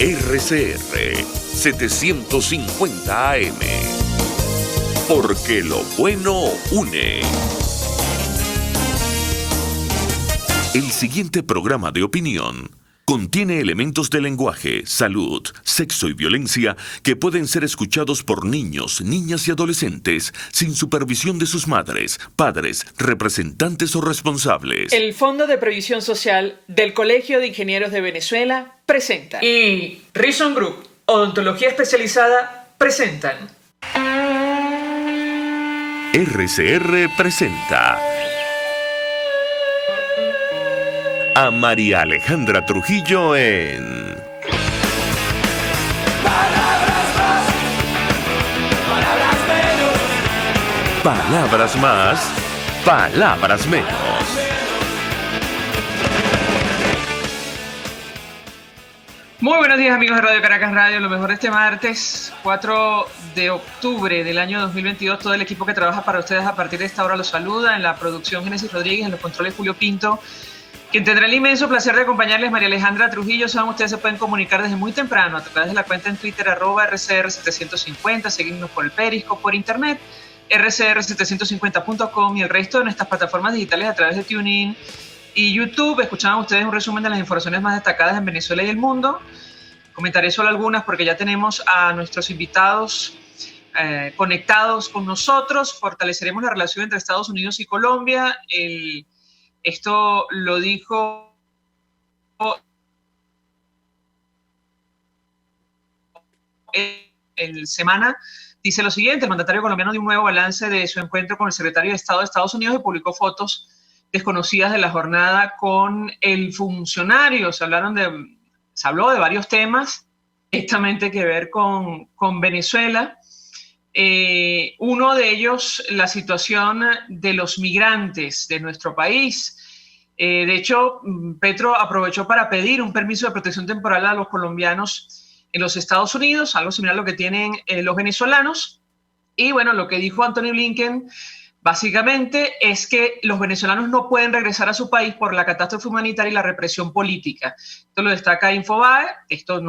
RCR 750 AM. Porque lo bueno une. El siguiente programa de opinión contiene elementos de lenguaje, salud, sexo y violencia que pueden ser escuchados por niños, niñas y adolescentes sin supervisión de sus madres, padres, representantes o responsables. El Fondo de Previsión Social del Colegio de Ingenieros de Venezuela presenta. Y Reason Group, Odontología Especializada, presentan. RCR presenta a María Alejandra Trujillo en Palabras más, palabras menos. Palabras más, palabras menos. Muy buenos días, amigos de Radio Caracas Radio. Lo mejor este martes 4 de octubre del año 2022. Todo el equipo que trabaja para ustedes a partir de esta hora los saluda. En la producción, Génesis Rodríguez, en los controles, Julio Pinto. Quien tendrá el inmenso placer de acompañarles, María Alejandra Trujillo. Saben, ustedes se pueden comunicar desde muy temprano a través de la cuenta en Twitter, @RCR750, seguirnos por el Periscope, por internet, rcr750.com y el resto de nuestras plataformas digitales a través de TuneIn y YouTube. Escuchaban ustedes un resumen de las informaciones más destacadas en Venezuela y el mundo. Comentaré solo algunas porque ya tenemos a nuestros invitados conectados con nosotros. Fortaleceremos la relación entre Estados Unidos y Colombia. Esto lo dijo el Semana. Dice lo siguiente: el mandatario colombiano dio un nuevo balance de su encuentro con el secretario de Estado de Estados Unidos y publicó fotos desconocidas de la jornada con el funcionario. Se habló de varios temas, directamente que ver con Venezuela. Uno de ellos, la situación de los migrantes de nuestro país. De hecho, Petro aprovechó para pedir un permiso de protección temporal a los colombianos en los Estados Unidos, algo similar a lo que tienen los venezolanos. Y bueno, lo que dijo Antony Blinken básicamente es que los venezolanos no pueden regresar a su país por la catástrofe humanitaria y la represión política. Esto lo destaca Infobae. Esto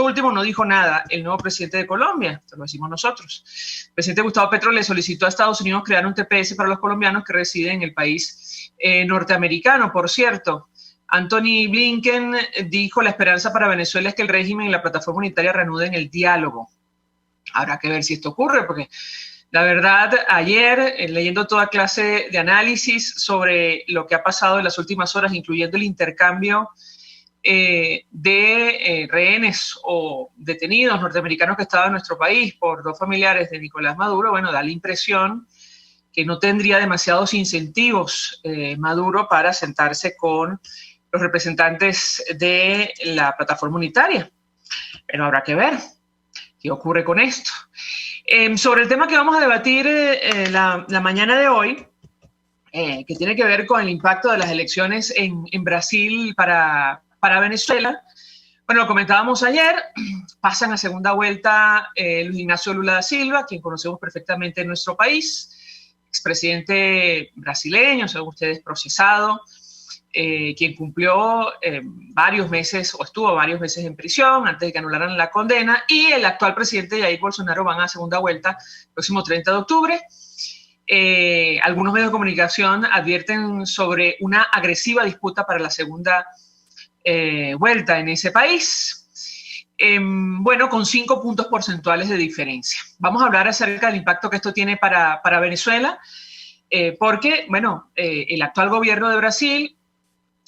último no dijo nada el nuevo presidente de Colombia, esto lo decimos nosotros. El presidente Gustavo Petro le solicitó a Estados Unidos crear un TPS para los colombianos que residen en el país norteamericano. Por cierto, Antony Blinken dijo: la esperanza para Venezuela es que el régimen y la plataforma unitaria reanuden el diálogo. Habrá que ver si esto ocurre, porque la verdad, ayer, leyendo toda clase de análisis sobre lo que ha pasado en las últimas horas, incluyendo el intercambio de rehenes o detenidos norteamericanos que estaban en nuestro país por dos familiares de Nicolás Maduro, bueno, da la impresión que no tendría demasiados incentivos Maduro para sentarse con los representantes de la plataforma unitaria. Pero habrá que ver qué ocurre con esto. Sobre el tema que vamos a debatir la mañana de hoy, que tiene que ver con el impacto de las elecciones en Brasil para Venezuela. Bueno, lo comentábamos ayer, pasan a segunda vuelta Luis Ignacio Lula da Silva, quien conocemos perfectamente en nuestro país, expresidente brasileño, según ustedes, procesado, quien cumplió varios meses o estuvo varios meses en prisión antes de que anularan la condena, y el actual presidente Jair Bolsonaro van a segunda vuelta el próximo 30 de octubre. Algunos medios de comunicación advierten sobre una agresiva disputa para la segunda vuelta en ese país. Bueno, con 5 puntos porcentuales de diferencia. Vamos a hablar acerca del impacto que esto tiene para Venezuela, porque, bueno, el actual gobierno de Brasil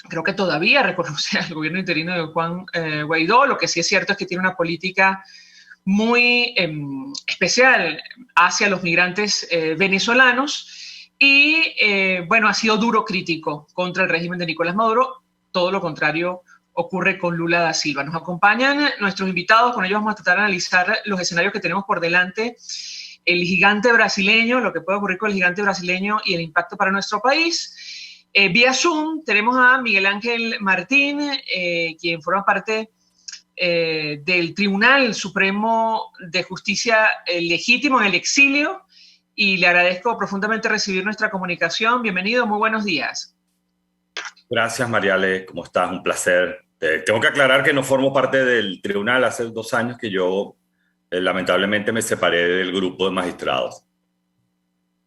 creo que todavía reconoce al gobierno interino de Juan Guaidó. Lo que sí es cierto es que tiene una política muy especial hacia los migrantes venezolanos y, bueno, ha sido duro crítico contra el régimen de Nicolás Maduro. Todo lo contrario ocurre con Lula da Silva. Nos acompañan nuestros invitados, con ellos vamos a tratar de analizar los escenarios que tenemos por delante, el gigante brasileño, lo que puede ocurrir con el gigante brasileño y el impacto para nuestro país. Vía Zoom tenemos a Miguel Ángel Martín, quien forma parte del Tribunal Supremo de Justicia legítimo en el exilio, y le agradezco profundamente recibir nuestra comunicación. Bienvenido, muy buenos días. Gracias, Mariale, ¿cómo estás? Un placer Tengo que aclarar que no formo parte del tribunal. Hace 2 años que yo lamentablemente me separé del grupo de magistrados.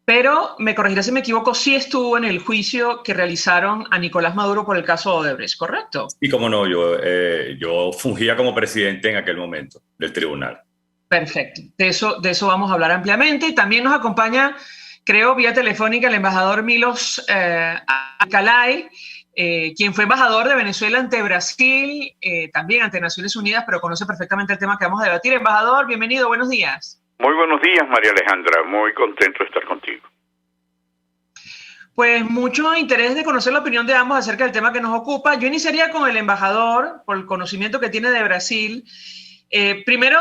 Pero, me corregirá si me equivoco, sí estuvo en el juicio que realizaron a Nicolás Maduro por el caso Odebrecht, ¿correcto? Y como no, yo fungía como presidente en aquel momento del tribunal. Perfecto. De eso vamos a hablar ampliamente. Y también nos acompaña, creo, vía telefónica el embajador Milos Alcalay, quien fue embajador de Venezuela ante Brasil, también ante Naciones Unidas, pero conoce perfectamente el tema que vamos a debatir. Embajador, bienvenido, buenos días. Muy buenos días, María Alejandra. Muy contento de estar contigo. Pues mucho interés de conocer la opinión de ambos acerca del tema que nos ocupa. Yo iniciaría con el embajador, por el conocimiento que tiene de Brasil. Primero,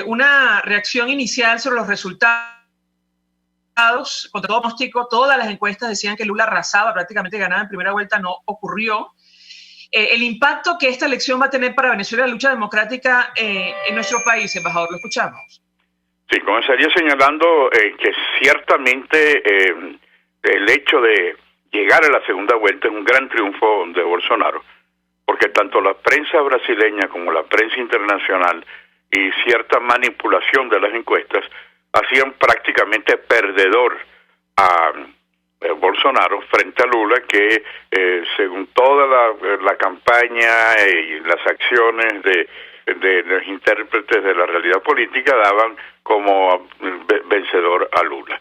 una reacción inicial sobre los resultados. Contra todo pronóstico, todas las encuestas decían que Lula arrasaba, prácticamente ganaba en primera vuelta, no ocurrió. El impacto que esta elección va a tener para Venezuela, la lucha democrática en nuestro país, embajador, lo escuchamos. Sí, comenzaría señalando que ciertamente el hecho de llegar a la segunda vuelta es un gran triunfo de Bolsonaro, porque tanto la prensa brasileña como la prensa internacional y cierta manipulación de las encuestas hacían prácticamente perdedor a Bolsonaro frente a Lula, que según toda la campaña y las acciones de los intérpretes de la realidad política daban como vencedor a Lula.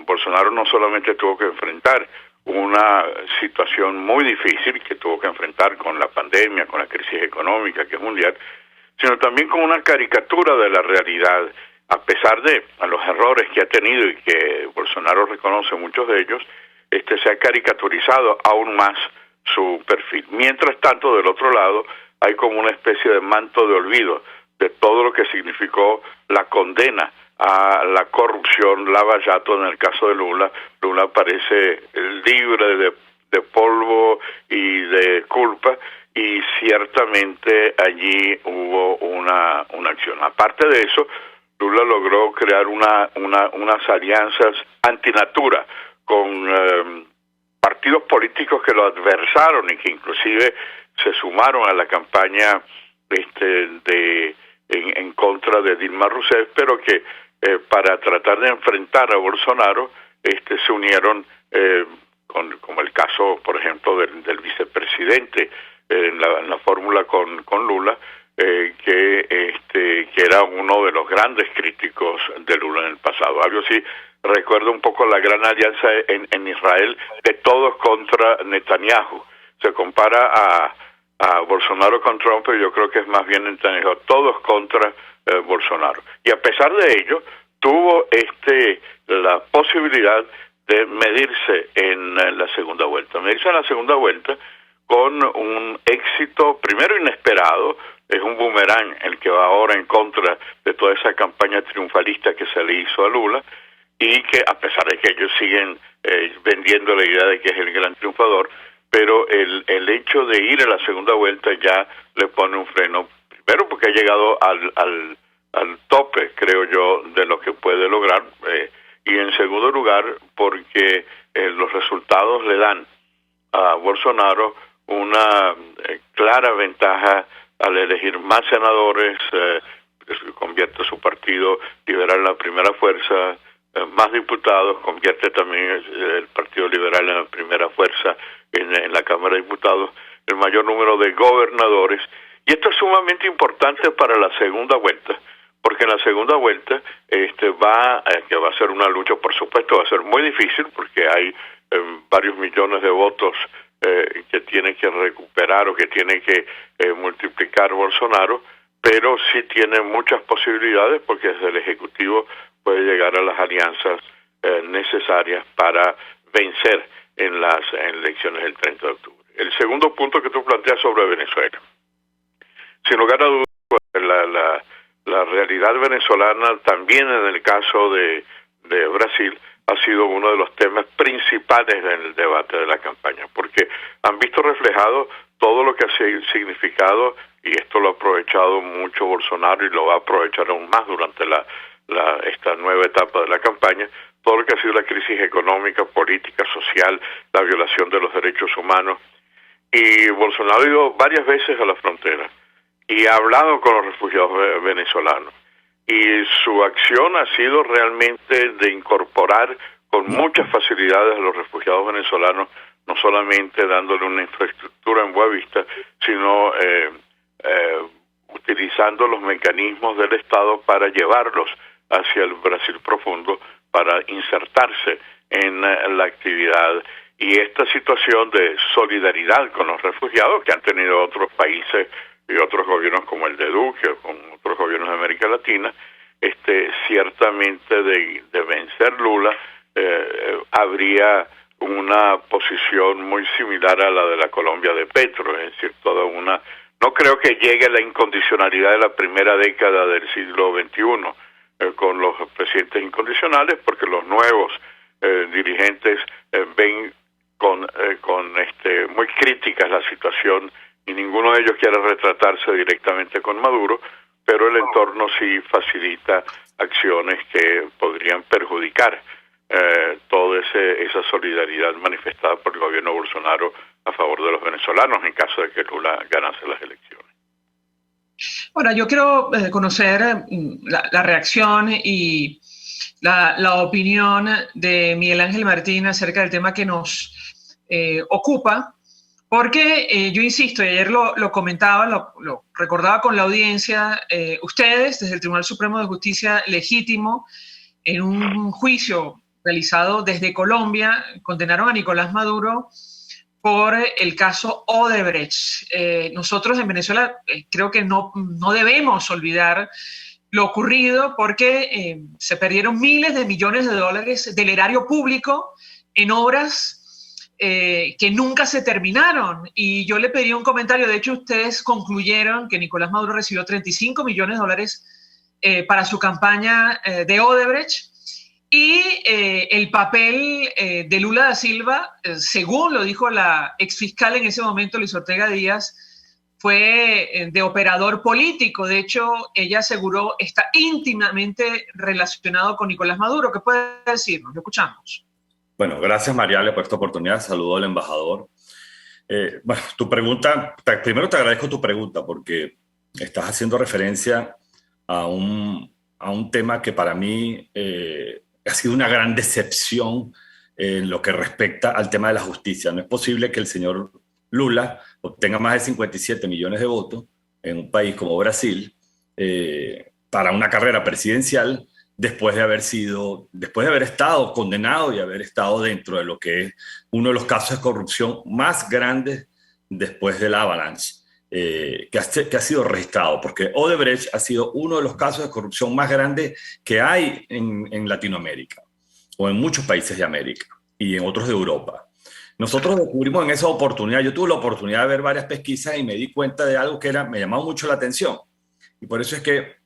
Bolsonaro no solamente tuvo que enfrentar una situación muy difícil que tuvo que enfrentar con la pandemia, con la crisis económica que es mundial, sino también con una caricatura de la realidad, a pesar de los errores que ha tenido y que Bolsonaro reconoce muchos de ellos, se ha caricaturizado aún más su perfil. Mientras tanto, del otro lado, hay como una especie de manto de olvido de todo lo que significó la condena a la corrupción, lavallato en el caso de Lula. Lula parece libre de polvo y de culpa, y ciertamente allí hubo una acción. Aparte de eso, Lula logró crear unas alianzas antinatura con partidos políticos que lo adversaron y que inclusive se sumaron a la campaña en contra de Dilma Rousseff, pero que para tratar de enfrentar a Bolsonaro se unieron como el caso, por ejemplo, del vicepresidente en la fórmula con Lula, que era uno de los grandes críticos de Lula en el pasado. Algo así recuerda un poco la gran alianza en Israel de todos contra Netanyahu. Se compara a Bolsonaro con Trump, pero yo creo que es más bien Netanyahu, todos contra Bolsonaro. Y a pesar de ello, tuvo la posibilidad de medirse en la segunda vuelta. Medirse en la segunda vuelta con un éxito primero inesperado. Es un boomerang el que va ahora en contra de toda esa campaña triunfalista que se le hizo a Lula, y que a pesar de que ellos siguen vendiendo la idea de que es el gran triunfador, pero el hecho de ir a la segunda vuelta ya le pone un freno, primero porque ha llegado al tope, creo yo, de lo que puede lograr, y en segundo lugar porque los resultados le dan a Bolsonaro una clara ventaja al elegir más senadores, convierte su partido liberal en la primera fuerza, más diputados, convierte también el Partido Liberal en la primera fuerza en la Cámara de Diputados, el mayor número de gobernadores. Y esto es sumamente importante para la segunda vuelta, porque en la segunda vuelta que va a ser una lucha, por supuesto, va a ser muy difícil, porque hay varios millones de votos que tiene que recuperar o que tiene que multiplicar Bolsonaro, pero sí tiene muchas posibilidades, porque desde el Ejecutivo puede llegar a las alianzas necesarias para vencer en las elecciones del 30 de octubre. El segundo punto que tú planteas sobre Venezuela. Sin lugar a dudas, la realidad venezolana, también en el caso de Brasil, ha sido uno de los temas principales en el debate de la campaña, porque han visto reflejado todo lo que ha significado, y esto lo ha aprovechado mucho Bolsonaro y lo va a aprovechar aún más durante esta nueva etapa de la campaña, todo lo que ha sido la crisis económica, política, social, la violación de los derechos humanos, y Bolsonaro ha ido varias veces a la frontera y ha hablado con los refugiados venezolanos. Y su acción ha sido realmente de incorporar con muchas facilidades a los refugiados venezolanos, no solamente dándole una infraestructura en Boavista, sino utilizando los mecanismos del Estado para llevarlos hacia el Brasil profundo, para insertarse en la actividad. Y esta situación de solidaridad con los refugiados que han tenido otros países y otros gobiernos como el de Duque o con otros gobiernos de América Latina, ciertamente de vencer Lula, habría una posición muy similar a la de la Colombia de Petro, es decir, no creo que llegue a la incondicionalidad de la primera década del siglo XXI con los presidentes incondicionales, porque los nuevos dirigentes ven con muy críticas la situación y ninguno de ellos quiere retratarse directamente con Maduro, pero el entorno sí facilita acciones que podrían perjudicar toda esa solidaridad manifestada por el gobierno Bolsonaro a favor de los venezolanos en caso de que Lula ganase las elecciones. Ahora, yo quiero conocer la reacción y la opinión de Miguel Ángel Martín acerca del tema que nos ocupa, porque yo insisto, y ayer lo comentaba, lo recordaba con la audiencia, ustedes desde el Tribunal Supremo de Justicia legítimo, en un juicio realizado desde Colombia, condenaron a Nicolás Maduro por el caso Odebrecht. Nosotros en Venezuela creo que no debemos olvidar lo ocurrido, porque se perdieron miles de millones de dólares del erario público en obras que nunca se terminaron. Y yo le pedí un comentario, de hecho ustedes concluyeron que Nicolás Maduro recibió 35 millones de dólares para su campaña de Odebrecht, y el papel de Lula da Silva, según lo dijo la exfiscal en ese momento, Luis Ortega Díaz, fue de operador político. De hecho, ella aseguró está íntimamente relacionado con Nicolás Maduro. ¿Qué puede decirnos? Lo escuchamos. Bueno, gracias Mariale por esta oportunidad. Saludo al embajador. Bueno, tu pregunta, primero te agradezco tu pregunta porque estás haciendo referencia a un tema que para mí ha sido una gran decepción en lo que respecta al tema de la justicia. No es posible que el señor Lula obtenga más de 57 millones de votos en un país como Brasil para una carrera presidencial después de haber estado condenado y haber estado dentro de lo que es uno de los casos de corrupción más grandes después de la Avalanche que ha sido registrado, porque Odebrecht ha sido uno de los casos de corrupción más grandes que hay en Latinoamérica o en muchos países de América y en otros de Europa. Nosotros descubrimos en esa oportunidad, yo tuve la oportunidad de ver varias pesquisas y me di cuenta de algo que me llamó mucho la atención. Y por eso es que,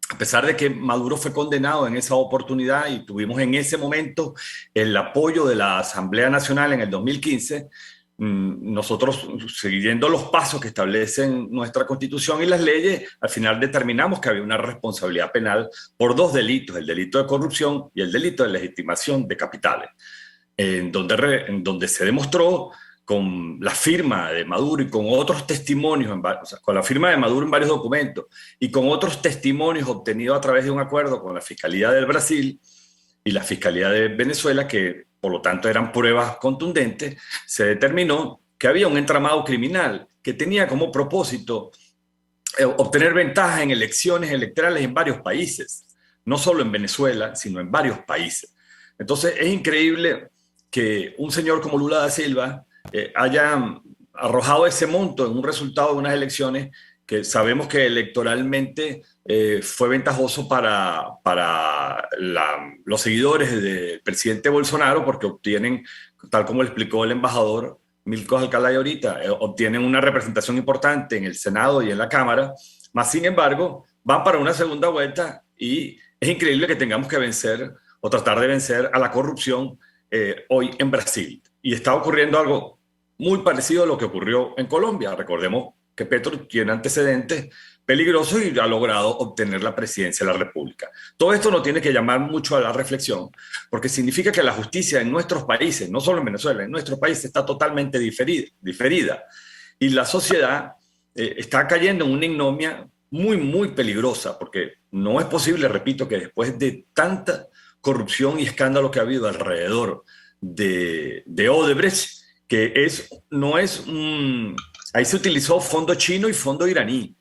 a pesar de que Maduro fue condenado en esa oportunidad y tuvimos en ese momento el apoyo de la Asamblea Nacional en el 2015, nosotros, siguiendo los pasos que establecen nuestra Constitución y las leyes, al final determinamos que había una responsabilidad penal por dos delitos, el delito de corrupción y el delito de legitimación de capitales, en donde se demostró con la firma de Maduro y con otros testimonios, con la firma de Maduro en varios documentos y con otros testimonios obtenidos a través de un acuerdo con la Fiscalía del Brasil y la Fiscalía de Venezuela, que por lo tanto eran pruebas contundentes, se determinó que había un entramado criminal que tenía como propósito obtener ventajas en elecciones electorales en varios países, no solo en Venezuela, sino en varios países. Entonces es increíble que un señor como Lula da Silva haya arrojado ese monto en un resultado de unas elecciones que sabemos que electoralmente fue ventajoso para los seguidores del presidente Bolsonaro, porque obtienen, tal como le explicó el embajador Milko Alcalay ahorita, obtienen una representación importante en el Senado y en la Cámara, más sin embargo van para una segunda vuelta y es increíble que tengamos que vencer o tratar de vencer a la corrupción hoy en Brasil. Y está ocurriendo algo muy parecido a lo que ocurrió en Colombia. Recordemos que Petro tiene antecedentes peligrosos y ha logrado obtener la presidencia de la República. Todo esto nos tiene que llamar mucho a la reflexión, porque significa que la justicia en nuestros países, no solo en Venezuela, en nuestros países está totalmente diferida. y la sociedad está cayendo en una ignominia muy, muy peligrosa, porque no es posible, repito, que después de tanta corrupción y escándalo que ha habido alrededor de Odebrecht, que no es ahí se utilizó fondo chino y fondo iraní.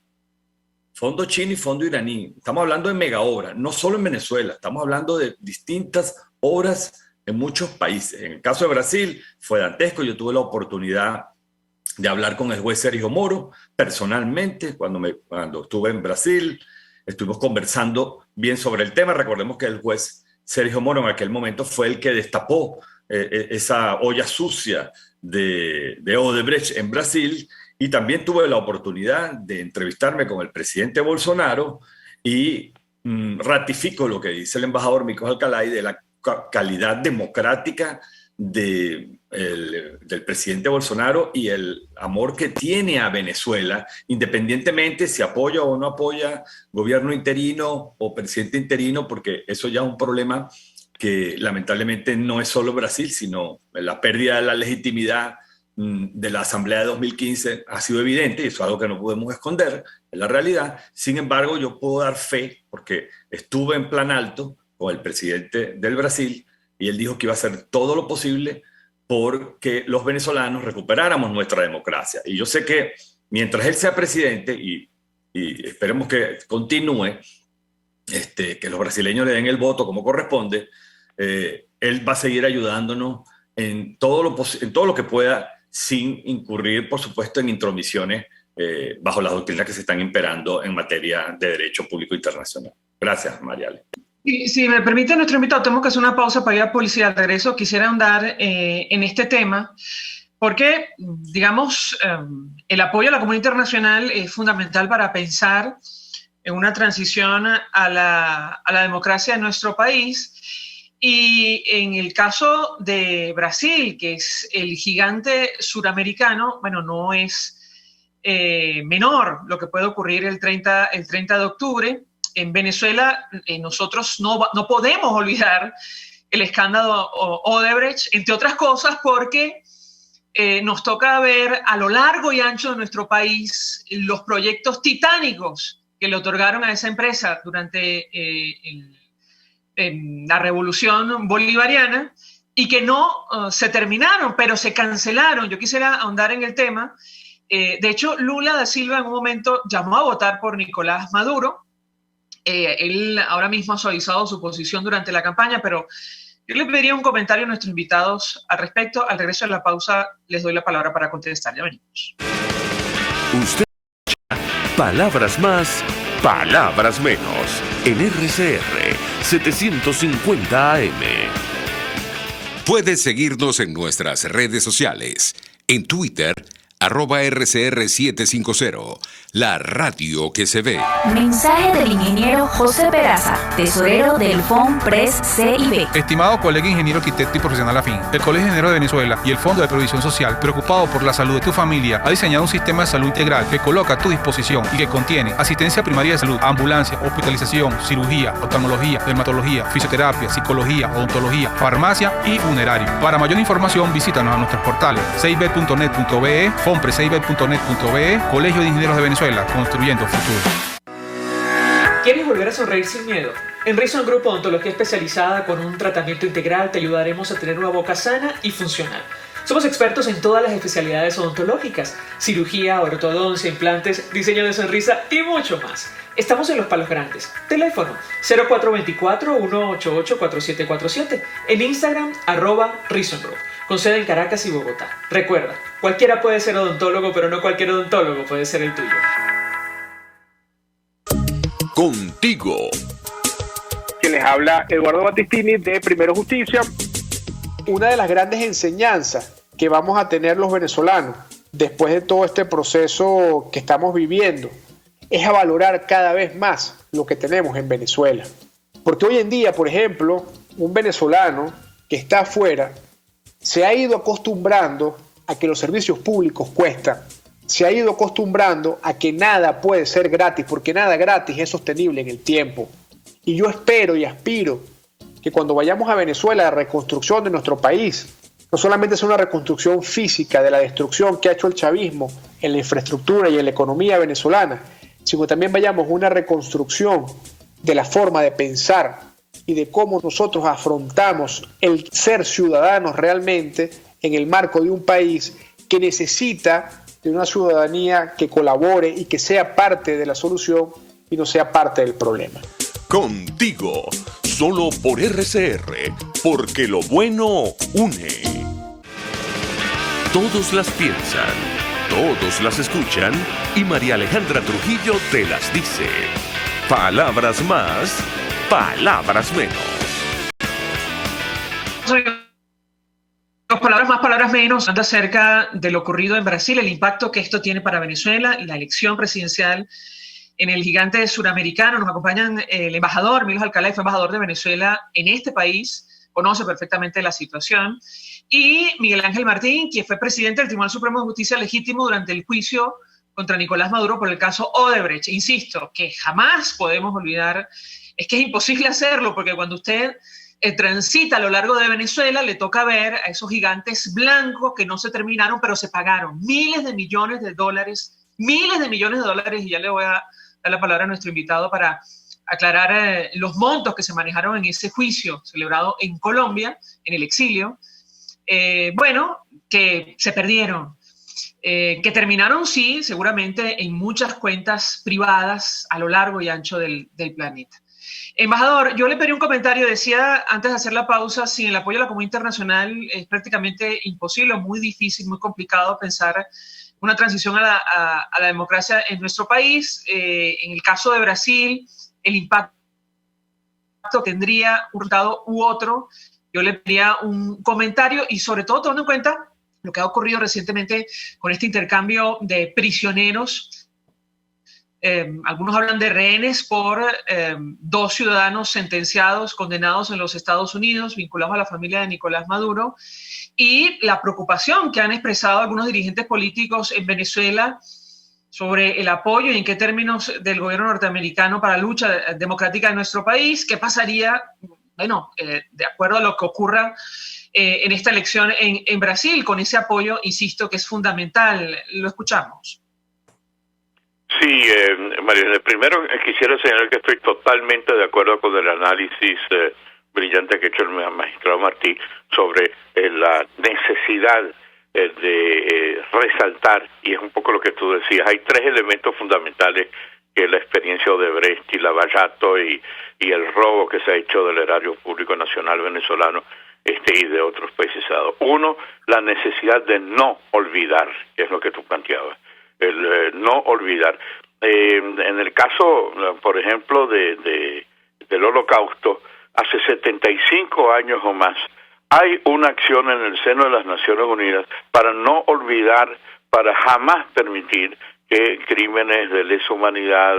Fondo chino y fondo iraní. Estamos hablando de mega obras, no solo en Venezuela, estamos hablando de distintas obras en muchos países. En el caso de Brasil fue dantesco. Yo tuve la oportunidad de hablar con el juez Sergio Moro personalmente cuando estuve en Brasil. Estuvimos conversando bien sobre el tema. Recordemos que el juez Sergio Moro en aquel momento fue el que destapó esa olla sucia de Odebrecht en Brasil, y también tuve la oportunidad de entrevistarme con el presidente Bolsonaro y ratifico lo que dice el embajador Mikos Alcalay de la calidad democrática del presidente Bolsonaro y el amor que tiene a Venezuela, independientemente si apoya o no apoya gobierno interino o presidente interino, porque eso ya es un problema que lamentablemente no es solo Brasil, sino la pérdida de la legitimidad de la Asamblea de 2015 ha sido evidente, y eso es algo que no podemos esconder, es la realidad. Sin embargo, yo puedo dar fe, porque estuve en plan alto con el presidente del Brasil, y él dijo que iba a hacer todo lo posible porque los venezolanos recuperáramos nuestra democracia. Y yo sé que mientras él sea presidente, y esperemos que continúe, que los brasileños le den el voto como corresponde, él va a seguir ayudándonos en todo lo que pueda, sin incurrir, por supuesto, en intromisiones bajo las doctrinas que se están imperando en materia de derecho público internacional. Gracias, Mariale. Y si me permite nuestro invitado, tenemos que hacer una pausa para ir a publicidad. De regreso, quisiera ahondar en este tema, porque, digamos, el apoyo a la comunidad internacional es fundamental para pensar en una transición a la democracia en nuestro país. Y en el caso de Brasil, que es el gigante suramericano, bueno, no es menor lo que puede ocurrir el 30 de octubre. En Venezuela, nosotros no podemos olvidar el escándalo Odebrecht, entre otras cosas porque nos toca ver a lo largo y ancho de nuestro país los proyectos titánicos que le otorgaron a esa empresa durante la revolución bolivariana y que no se terminaron, pero se cancelaron. Yo quisiera ahondar en el tema. De hecho, Lula da Silva en un momento llamó a votar por Nicolás Maduro. Él ahora mismo ha suavizado su posición durante la campaña, pero yo le pediría un comentario a nuestros invitados al respecto. Al regreso de la pausa les doy la palabra para contestar. Ya venimos. Usted escucha Palabras Más, Palabras Menos en RCR 750 AM. Puedes seguirnos en nuestras redes sociales. En Twitter, @RCR750, la radio que se ve. Mensaje del ingeniero José Peraza, tesorero del FONPRES CIB. Estimado colega ingeniero arquitecto y profesional afín, el Colegio de Ingenieros de Venezuela y el Fondo de Previsión Social, preocupado por la salud de tu familia, ha diseñado un sistema de salud integral que coloca a tu disposición y que contiene asistencia primaria de salud, ambulancia, hospitalización, cirugía, oftalmología, dermatología, fisioterapia, psicología, odontología, farmacia y funerario. Para mayor información, visítanos a nuestros portales cib.net.be, fonprescib.net.be, Colegio de Ingenieros de Venezuela, construyendo futuro. ¿Quieres volver a sonreír sin miedo? En Reason Group Odontología Especializada, con un tratamiento integral, te ayudaremos a tener una boca sana y funcional. Somos expertos en todas las especialidades odontológicas: cirugía, ortodoncia, implantes, diseño de sonrisa y mucho más. Estamos en Los Palos Grandes. Teléfono 0424-188-4747. En Instagram, @Reason Group, con sede en Caracas y Bogotá. Recuerda, cualquiera puede ser odontólogo, pero no cualquier odontólogo puede ser el tuyo. Contigo. Que les habla Eduardo Battistini de Primero Justicia. Una de las grandes enseñanzas que vamos a tener los venezolanos después de todo este proceso que estamos viviendo es a valorar cada vez más lo que tenemos en Venezuela. Porque hoy en día, por ejemplo, un venezolano que está afuera se ha ido acostumbrando a que los servicios públicos cuestan, se ha ido acostumbrando a que nada puede ser gratis, porque nada gratis es sostenible en el tiempo. Y yo espero y aspiro que cuando vayamos a Venezuela, la reconstrucción de nuestro país, no solamente es una reconstrucción física de la destrucción que ha hecho el chavismo en la infraestructura y en la economía venezolana, sino también vayamos a una reconstrucción de la forma de pensar y de cómo nosotros afrontamos el ser ciudadanos realmente en el marco de un país que necesita de una ciudadanía que colabore y que sea parte de la solución y no sea parte del problema. Contigo, solo por RCR, porque lo bueno une. Todos las piensan, todos las escuchan y María Alejandra Trujillo te las dice. Palabras más, palabras menos. Palabras más, palabras menos, acerca de lo ocurrido en Brasil, el impacto que esto tiene para Venezuela y la elección presidencial en el gigante suramericano. Nos acompañan el embajador Milos Alcalá, fue embajador de Venezuela en este país, conoce perfectamente la situación, y Miguel Ángel Martín, quien fue presidente del Tribunal Supremo de Justicia legítimo durante el juicio contra Nicolás Maduro por el caso Odebrecht. Insisto, que jamás podemos olvidar, es que es imposible hacerlo, porque cuando usted transita a lo largo de Venezuela, le toca ver a esos gigantes blancos que no se terminaron, pero se pagaron miles de millones de dólares, y ya le voy a dar la palabra a nuestro invitado para aclarar los montos que se manejaron en ese juicio celebrado en Colombia, en el exilio, que se perdieron, que terminaron, sí, seguramente en muchas cuentas privadas a lo largo y ancho del planeta. Embajador, yo le pedí un comentario, decía antes de hacer la pausa, sin el apoyo de la comunidad internacional es prácticamente imposible, muy difícil, muy complicado pensar una transición a la democracia en nuestro país. En el caso de Brasil, el impacto tendría un resultado u otro. Yo le pedía un comentario y sobre todo tomando en cuenta lo que ha ocurrido recientemente con este intercambio de prisioneros. Algunos hablan de rehenes por 2 ciudadanos sentenciados, condenados en los Estados Unidos, vinculados a la familia de Nicolás Maduro, y la preocupación que han expresado algunos dirigentes políticos en Venezuela sobre el apoyo y en qué términos del gobierno norteamericano para la lucha democrática de nuestro país. ¿Qué pasaría, de acuerdo a lo que ocurra en esta elección en Brasil, con ese apoyo, insisto, que es fundamental? Lo escuchamos. Sí, María, primero quisiera señalar que estoy totalmente de acuerdo con el análisis brillante que ha hecho el magistrado Martí sobre la necesidad de resaltar, y es un poco lo que tú decías, hay 3 elementos fundamentales, que es la experiencia de Odebrecht y Lavallato y el robo que se ha hecho del erario público nacional venezolano y de otros países. 1, la necesidad de no olvidar, que es lo que tú planteabas. El no olvidar. En el caso, por ejemplo, del Holocausto, hace 75 años o más, hay una acción en el seno de las Naciones Unidas para no olvidar, para jamás permitir que crímenes de lesa humanidad,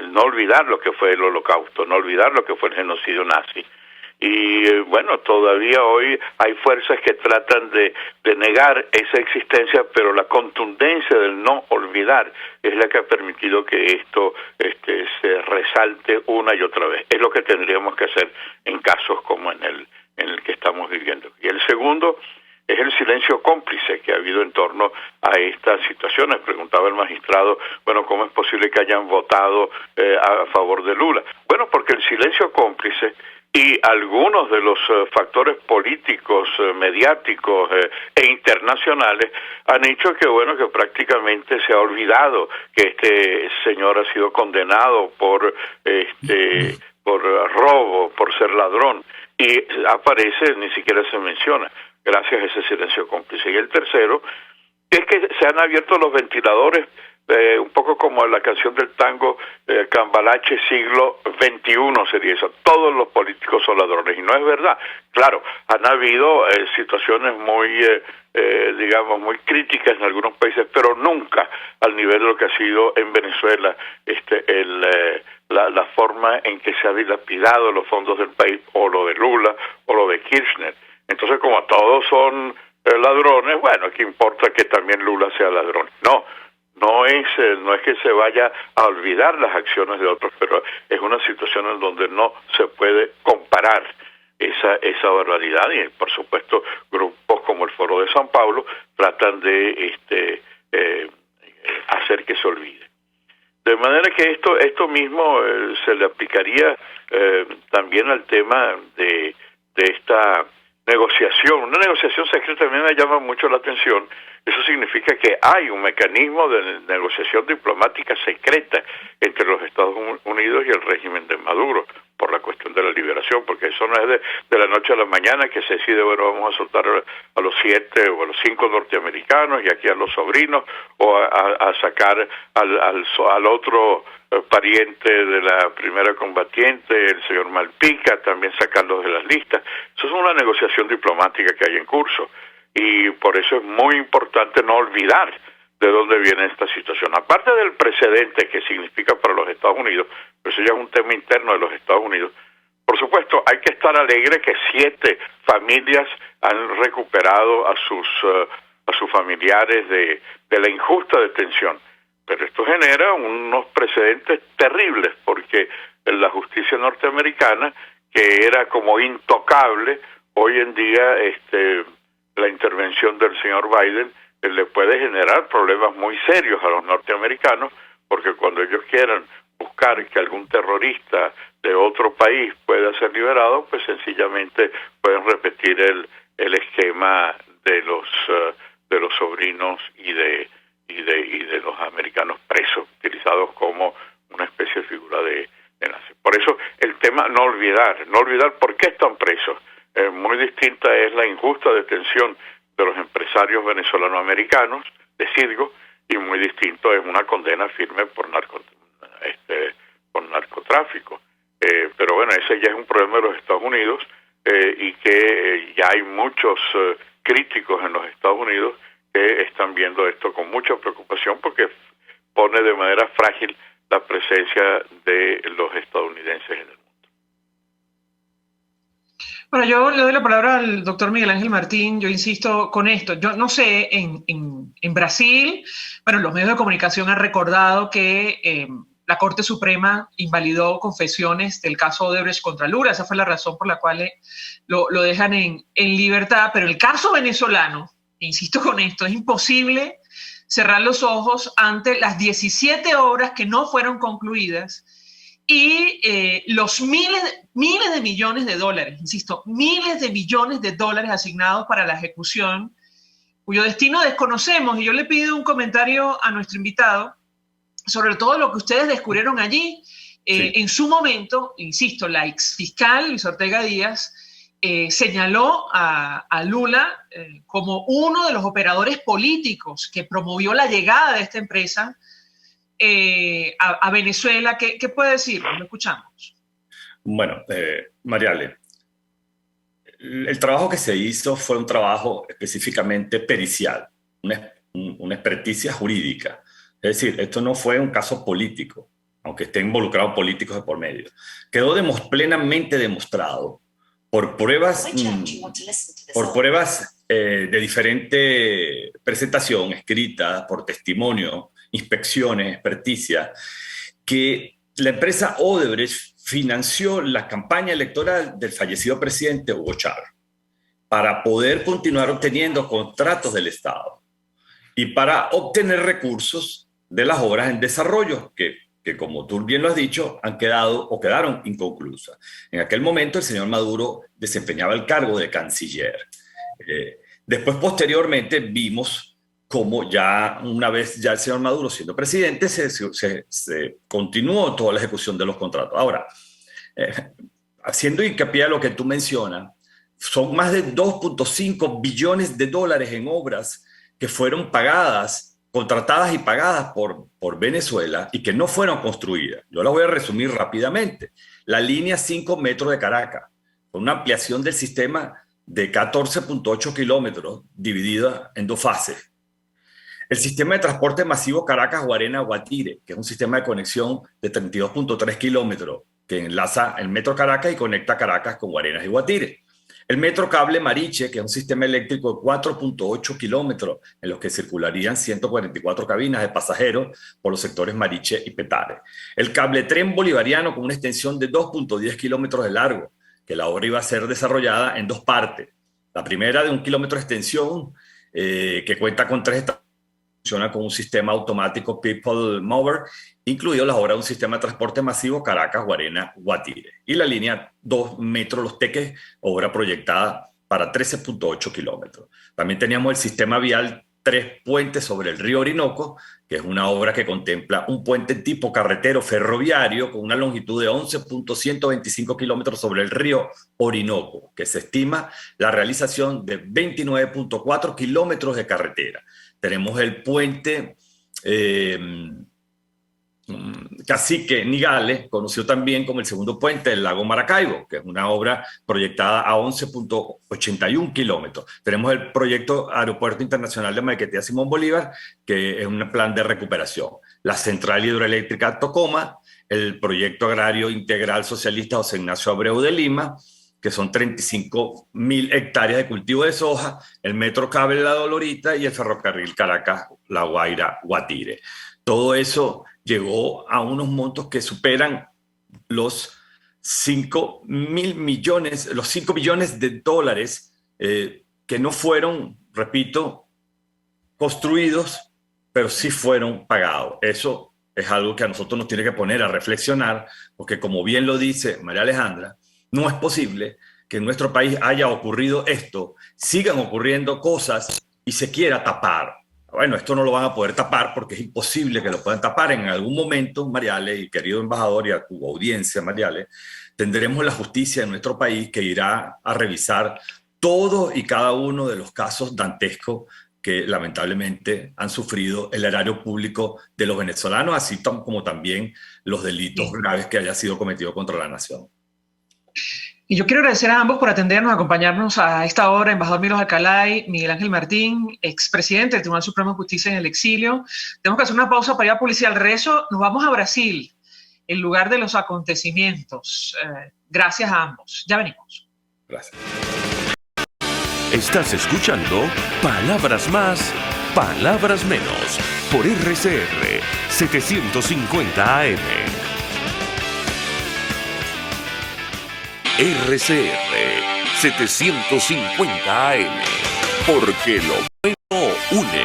no olvidar lo que fue el Holocausto, no olvidar lo que fue el genocidio nazi. Y todavía hoy hay fuerzas que tratan de negar esa existencia, pero la contundencia del no olvidar es la que ha permitido que esto se resalte una y otra vez. Es lo que tendríamos que hacer en casos como en el que estamos viviendo. Y el segundo es el silencio cómplice que ha habido en torno a estas situaciones. Preguntaba el magistrado, ¿cómo es posible que hayan votado a favor de Lula? Bueno, porque el silencio cómplice y algunos de los factores políticos, mediáticos e internacionales han hecho que prácticamente se ha olvidado que este señor ha sido condenado por robo, por ser ladrón, y aparece, ni siquiera se menciona, gracias a ese silencio cómplice. Y el tercero es que se han abierto los ventiladores, un poco como la canción del tango, Cambalache siglo XXI sería eso, todos los políticos son ladrones, y no es verdad. Claro, han habido situaciones muy muy críticas en algunos países, pero nunca al nivel de lo que ha sido en Venezuela la forma en que se ha dilapidado los fondos del país, o lo de Lula, o lo de Kirchner. Entonces, como todos son ladrones, ¿qué importa que también Lula sea ladrón? No es que se vaya a olvidar las acciones de otros, pero es una situación en donde no se puede comparar esa barbaridad, y por supuesto grupos como el Foro de San Pablo, tratan de hacer que se olvide. De manera que esto mismo se le aplicaría también al tema de esta negociación. Una negociación secreta también me llama mucho la atención. Eso significa que hay un mecanismo de negociación diplomática secreta entre los Estados Unidos y el régimen de Maduro por la cuestión de la liberación, porque eso no es de la noche a la mañana que se decide, bueno, vamos a soltar a los 7 o a los 5 norteamericanos y aquí a los sobrinos, o a sacar al otro pariente de la primera combatiente, el señor Malpica, también sacarlos de las listas. Eso es una negociación diplomática que hay en curso. Y por eso es muy importante no olvidar de dónde viene esta situación. Aparte del precedente que significa para los Estados Unidos, pero eso ya es un tema interno de los Estados Unidos, por supuesto, hay que estar alegre que 7 familias han recuperado a sus familiares de la injusta detención. Pero esto genera unos precedentes terribles, porque la justicia norteamericana, que era como intocable, hoy en día la intervención del señor Biden le puede generar problemas muy serios a los norteamericanos, porque cuando ellos quieran buscar que algún terrorista de otro país pueda ser liberado, pues sencillamente pueden repetir el esquema de los sobrinos y de los americanos presos, utilizados como una especie de figura de enlace. Por eso el tema no olvidar por qué están presos. Muy distinta es la injusta detención de los empresarios venezolano-americanos de Citgo, y muy distinto es una condena firme por narcotráfico. Pero bueno, ese ya es un problema de los Estados Unidos, y que ya hay muchos críticos en los Estados Unidos que están viendo esto con mucha preocupación, porque pone de manera frágil la presencia de los estadounidenses en el mundo. Bueno, yo le doy la palabra al doctor Miguel Ángel Martín. Yo insisto con esto. Yo no sé, en Brasil, bueno, los medios de comunicación han recordado que la Corte Suprema invalidó confesiones del caso Odebrecht contra Lula. Esa fue la razón por la cual lo dejan en libertad. Pero el caso venezolano, insisto con esto, es imposible cerrar los ojos ante las 17 obras que no fueron concluidas y los miles de millones de dólares, insisto, miles de millones de dólares asignados para la ejecución, cuyo destino desconocemos. Y yo le pido un comentario a nuestro invitado sobre todo lo que ustedes descubrieron allí. Sí. En su momento, insisto, la exfiscal Luis Ortega Díaz señaló a Lula como uno de los operadores políticos que promovió la llegada de esta empresa a Venezuela. ¿Qué puede decir? Lo escuchamos. Bueno, Mariale, el trabajo que se hizo fue un trabajo específicamente pericial, una experticia jurídica. Es decir, esto no fue un caso político, aunque estén involucrados políticos de por medio. Quedó plenamente demostrado por pruebas de diferente presentación, escrita, por testimonio, inspecciones, experticia, que la empresa Odebrecht financió la campaña electoral del fallecido presidente Hugo Chávez para poder continuar obteniendo contratos del Estado y para obtener recursos de las obras en desarrollo que como tú bien lo has dicho, quedaron inconclusas. En aquel momento el señor Maduro desempeñaba el cargo de canciller. Después, posteriormente, vimos cómo una vez el señor Maduro siendo presidente, se continuó toda la ejecución de los contratos. Ahora, haciendo hincapié a lo que tú mencionas, son más de 2.5 billones de dólares en obras que fueron contratadas y pagadas por Venezuela y que no fueron construidas. Yo la voy a resumir rápidamente. La línea 5 metros de Caracas, una ampliación del sistema de 14.8 kilómetros dividida en 2 fases. El sistema de transporte masivo Caracas-Guarena-Guatire, que es un sistema de conexión de 32.3 kilómetros que enlaza el metro Caracas y conecta Caracas con Guarenas y Guatire. El metro cable Mariche, que es un sistema eléctrico de 4.8 kilómetros en los que circularían 144 cabinas de pasajeros por los sectores Mariche y Petare. El cable tren bolivariano con una extensión de 2.10 kilómetros de largo, que la obra iba a ser desarrollada en 2 partes. La primera de 1 kilómetro de extensión, que cuenta con 3 estaciones, funciona con un sistema automático People Mover, incluido las obras de un sistema de transporte masivo Caracas-Guarena-Guatire. Y la línea 2 Metro Los Teques, obra proyectada para 13.8 kilómetros. También teníamos el sistema vial 3 puentes sobre el río Orinoco, que es una obra que contempla un puente tipo carretero ferroviario con una longitud de 11.125 kilómetros sobre el río Orinoco, que se estima la realización de 29.4 kilómetros de carretera. Tenemos el puente Cacique Nigales, conocido también como el segundo puente del lago Maracaibo, que es una obra proyectada a 11.81 kilómetros. Tenemos el proyecto Aeropuerto Internacional de Maiquetía Simón Bolívar, que es un plan de recuperación. La central hidroeléctrica Tocoma, el proyecto agrario integral socialista José Ignacio Abreu de Lima, que son 35.000 hectáreas de cultivo de soja, el metro cable La Dolorita y el ferrocarril Caracas-La Guaira-Guatire. Todo eso llegó a unos montos que superan los 5 billones de dólares que no fueron, repito, construidos, pero sí fueron pagados. Eso es algo que a nosotros nos tiene que poner a reflexionar, porque como bien lo dice María Alejandra, no es posible que en nuestro país haya ocurrido esto, sigan ocurriendo cosas y se quiera tapar. Bueno, esto no lo van a poder tapar porque es imposible que lo puedan tapar. En algún momento, Mariale, y querido embajador, y a tu audiencia, Mariale, tendremos la justicia en nuestro país que irá a revisar todo y cada uno de los casos dantescos que lamentablemente han sufrido el erario público de los venezolanos, así como también los delitos graves que haya sido cometido contra la nación. Y yo quiero agradecer a ambos por atendernos, acompañarnos a esta hora, embajador Milos Alcalay, Miguel Ángel Martín, expresidente del Tribunal Supremo de Justicia en el exilio. Tenemos que hacer una pausa para ir a publicidad. Al regreso nos vamos a Brasil, el lugar de los acontecimientos. Gracias a ambos. Ya venimos. Gracias. Estás escuchando Palabras Más, Palabras Menos, por RCR 750 AM. RCR 750 AM, porque lo bueno une.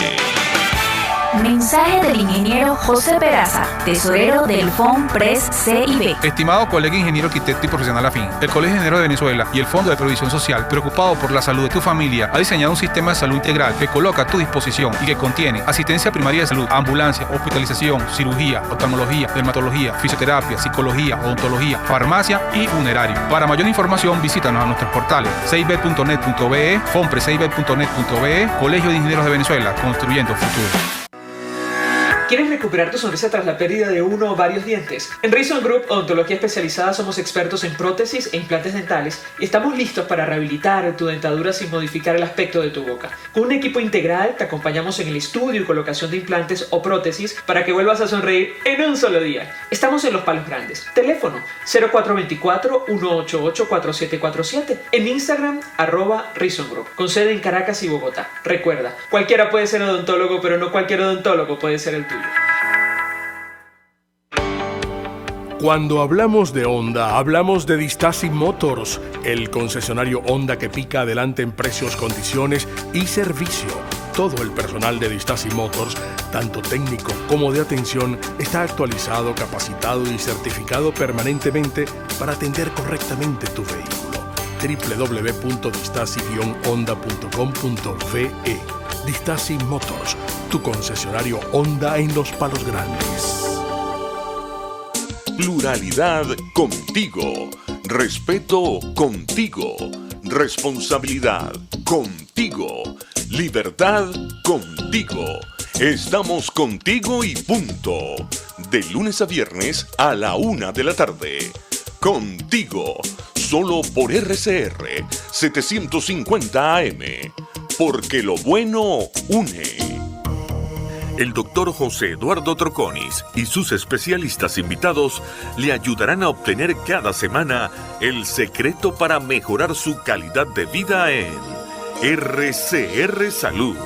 Mensaje del ingeniero José Peraza, tesorero del FONPRES CIB. Estimado colega ingeniero, arquitecto y profesional afín, el Colegio de Ingenieros de Venezuela y el Fondo de Previsión Social, preocupado por la salud de tu familia, ha diseñado un sistema de salud integral que coloca a tu disposición y que contiene asistencia primaria de salud, ambulancia, hospitalización, cirugía, oftalmología, dermatología, fisioterapia, psicología, odontología, farmacia y funerario. Para mayor información, visítanos a nuestros portales cib.net.be, fonprescib.net.be, Colegio de Ingenieros de Venezuela, construyendo futuro. ¿Quieres recuperar tu sonrisa tras la pérdida de uno o varios dientes? En Reason Group Odontología Especializada somos expertos en prótesis e implantes dentales y estamos listos para rehabilitar tu dentadura sin modificar el aspecto de tu boca. Con un equipo integral te acompañamos en el estudio y colocación de implantes o prótesis para que vuelvas a sonreír en un solo día. Estamos en Los Palos Grandes. Teléfono 0424-188-4747. En Instagram @Reason Group. Con sede en Caracas y Bogotá. Recuerda, cualquiera puede ser odontólogo, pero no cualquier odontólogo puede ser el tuyo. Cuando hablamos de Honda, hablamos de Distasi Motors, el concesionario Honda que pica adelante en precios, condiciones y servicio. Todo el personal de Distasi Motors, tanto técnico como de atención, está actualizado, capacitado y certificado permanentemente para atender correctamente tu vehículo. www.distasi-honda.com.ve. Distasi Motors, tu concesionario Honda en Los Palos Grandes. Pluralidad contigo. Respeto contigo. Responsabilidad contigo. Libertad contigo. Estamos contigo y punto. De lunes a viernes a la 1 de la tarde. Contigo. Solo por RCR 750 AM. Porque lo bueno une. El doctor José Eduardo Troconis y sus especialistas invitados le ayudarán a obtener cada semana el secreto para mejorar su calidad de vida en RCR Salud.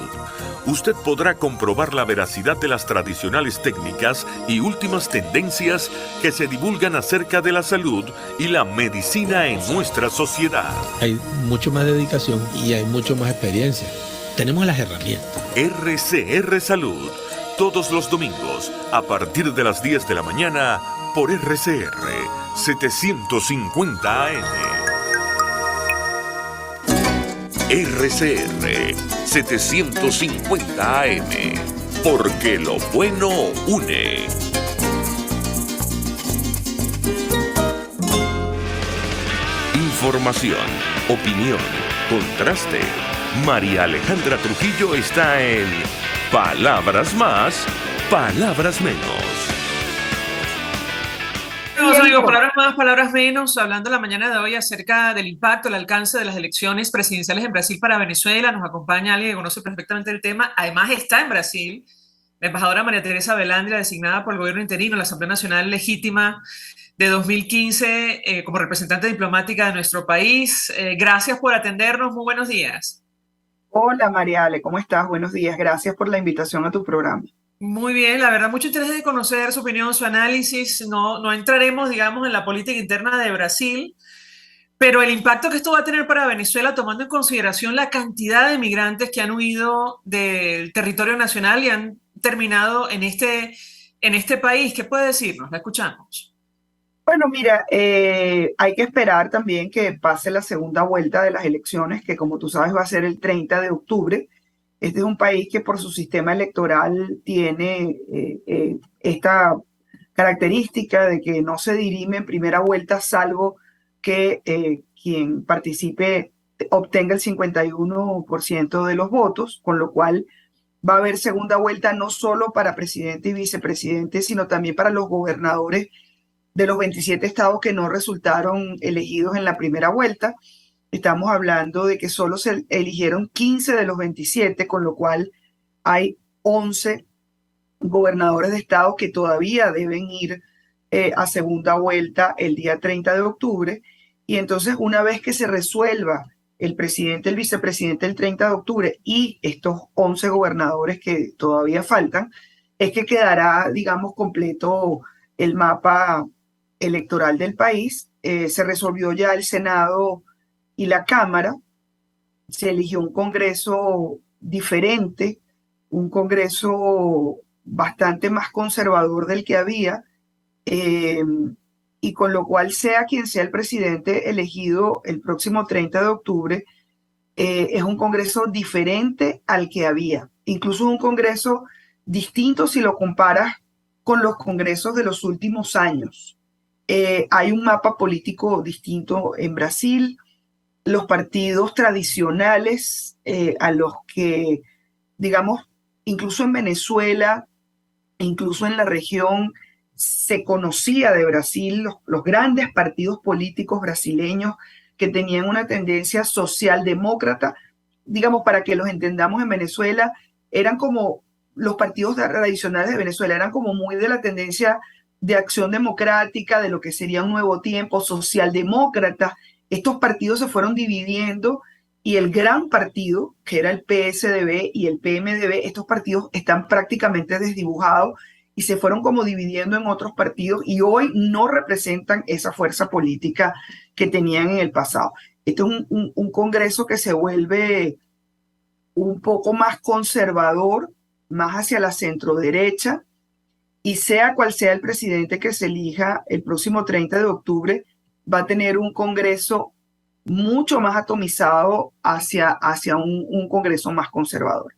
usted podrá comprobar la veracidad de las tradicionales técnicas y últimas tendencias que se divulgan acerca de la salud y la medicina en nuestra sociedad. Hay mucho más dedicación y hay mucho más experiencia. Tenemos las herramientas. RCR Salud, todos los domingos, a partir de las 10 de la mañana, por RCR 750 AM. RCR 750 AM, porque lo bueno une. Información, opinión, contraste. María Alejandra Trujillo está en Palabras Más, Palabras Menos. Amigos, palabras más, palabras menos, hablando la mañana de hoy acerca del impacto, el alcance de las elecciones presidenciales en Brasil para Venezuela. Nos acompaña alguien que conoce perfectamente el tema. Además está en Brasil la embajadora María Teresa Velandria, designada por el gobierno interino en la Asamblea Nacional Legítima de 2015 como representante diplomática de nuestro país. Gracias por atendernos. Muy buenos días. Hola Mariale, ¿cómo estás? Buenos días. Gracias por la invitación a tu programa. Muy bien, la verdad, mucho interés de conocer su opinión, su análisis. No entraremos, digamos, en la política interna de Brasil, pero el impacto que esto va a tener para Venezuela, tomando en consideración la cantidad de migrantes que han huido del territorio nacional y han terminado en este país. ¿Qué puede decirnos? La escuchamos. Bueno, mira, hay que esperar también que pase la segunda vuelta de las elecciones, que como tú sabes va a ser el 30 de octubre. Este es un país que por su sistema electoral tiene esta característica de que no se dirime en primera vuelta, salvo que quien participe obtenga el 51% de los votos, con lo cual va a haber segunda vuelta no solo para presidente y vicepresidente, sino también para los gobernadores de los 27 estados que no resultaron elegidos en la primera vuelta. Estamos hablando de que solo se eligieron 15 de los 27, con lo cual hay 11 gobernadores de estados que todavía deben ir a segunda vuelta el día 30 de octubre. Y entonces, una vez que se resuelva el presidente, el vicepresidente el 30 de octubre y estos 11 gobernadores que todavía faltan, es que quedará, digamos, completo el mapa electoral del país. Se resolvió ya el Senado y la Cámara, se eligió un Congreso diferente, un Congreso bastante más conservador del que había, y con lo cual sea quien sea el presidente elegido el próximo 30 de octubre, es un Congreso diferente al que había, incluso un Congreso distinto si lo comparas con los congresos de los últimos años. Hay un mapa político distinto en Brasil. Los partidos tradicionales a los que, digamos, incluso en Venezuela, incluso en la región, se conocía de Brasil, los grandes partidos políticos brasileños que tenían una tendencia socialdemócrata, digamos, para que los entendamos en Venezuela, eran como los partidos tradicionales de Venezuela, eran como muy de la tendencia de Acción Democrática, de lo que sería un Nuevo Tiempo, socialdemócrata. Estos partidos se fueron dividiendo y el gran partido, que era el PSDB y el PMDB, estos partidos están prácticamente desdibujados y se fueron como dividiendo en otros partidos y hoy no representan esa fuerza política que tenían en el pasado. Este es un Congreso que se vuelve un poco más conservador, más hacia la centroderecha, y sea cual sea el presidente que se elija el próximo 30 de octubre, va a tener un Congreso mucho más atomizado hacia un Congreso más conservador.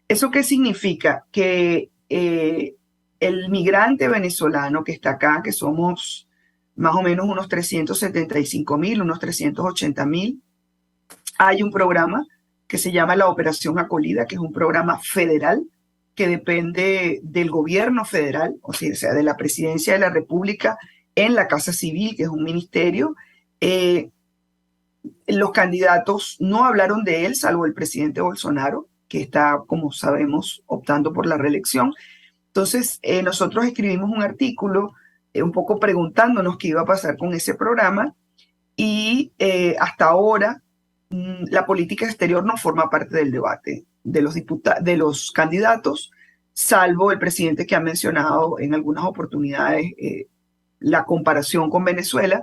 ¿Eso qué significa? Que el migrante venezolano que está acá, que somos más o menos unos 375,000, unos 380,000, hay un programa que se llama la Operación Acolida, que es un programa federal que depende del gobierno federal, o sea, de la Presidencia de la República, en la Casa Civil, que es un ministerio. Los candidatos no hablaron de él, salvo el presidente Bolsonaro, que está, como sabemos, optando por la reelección. Entonces, nosotros escribimos un artículo un poco preguntándonos qué iba a pasar con ese programa y hasta ahora la política exterior no forma parte del debate. de los candidatos, salvo el presidente que ha mencionado en algunas oportunidades la comparación con Venezuela,